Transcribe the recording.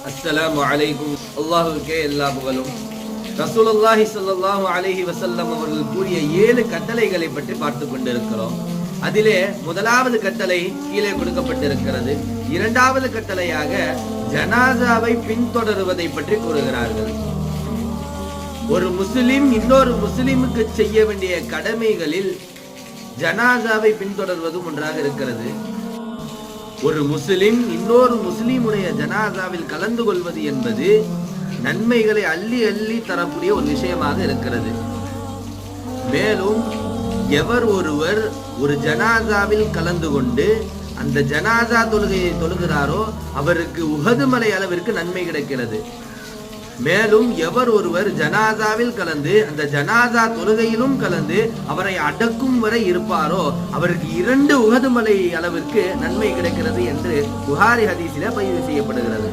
அஸ்ஸலாமு அலைக்கும். அல்லாஹ்வுக்கே எல்லா புகழும். ரசூலுல்லாஹி ஸல்லல்லாஹு அலைஹி வஸல்லம் அவர்கள் கூறிய 7 கட்டளைகளை பற்றி பார்த்து கொண்டிருக்கிறோம். அதிலே முதலாவது கட்டளை கீழே கொடுக்கப்பட்டிருக்கிறது. இரண்டாவது கட்டளையாக ஜனாசாவை பின்தொடருவதை பற்றி கூறுகிறார்கள். ஒரு முஸ்லிம் இன்னொரு முஸ்லிமுக்கு செய்ய வேண்டிய கடமைகளில் ஜனாசாவை பின்தொடர்வதும் ஒன்றாக இருக்கிறது. ஒரு முஸ்லிம் இன்னொரு முஸ்லிமுடைய ஜனாசாவில் கலந்து கொள்வது என்பது நன்மைகளை அள்ளி அள்ளி தரக்கூடிய ஒரு விஷயமாக இருக்கிறது. மேலும் எவர் ஒருவர் ஒரு ஜனாசாவில் கலந்து கொண்டு அந்த ஜனாசா தொழுகையை தொழுகிறாரோ அவருக்கு உஹது மலை அளவிற்கு நன்மை கிடைக்கிறது. மேலும் எவர் ஒருவர் ஜனாசாவில் கலந்து அந்த ஜனாசா தொழுகையிலும் கலந்து அவரை அடக்கும் வரை இருப்பாரோ அவருக்கு 2 உஹது மலை அளவிற்கு நன்மை கிடைக்கிறது என்று புகாரி ஹதீஸிலே பதிவு செய்யப்படுகிறது.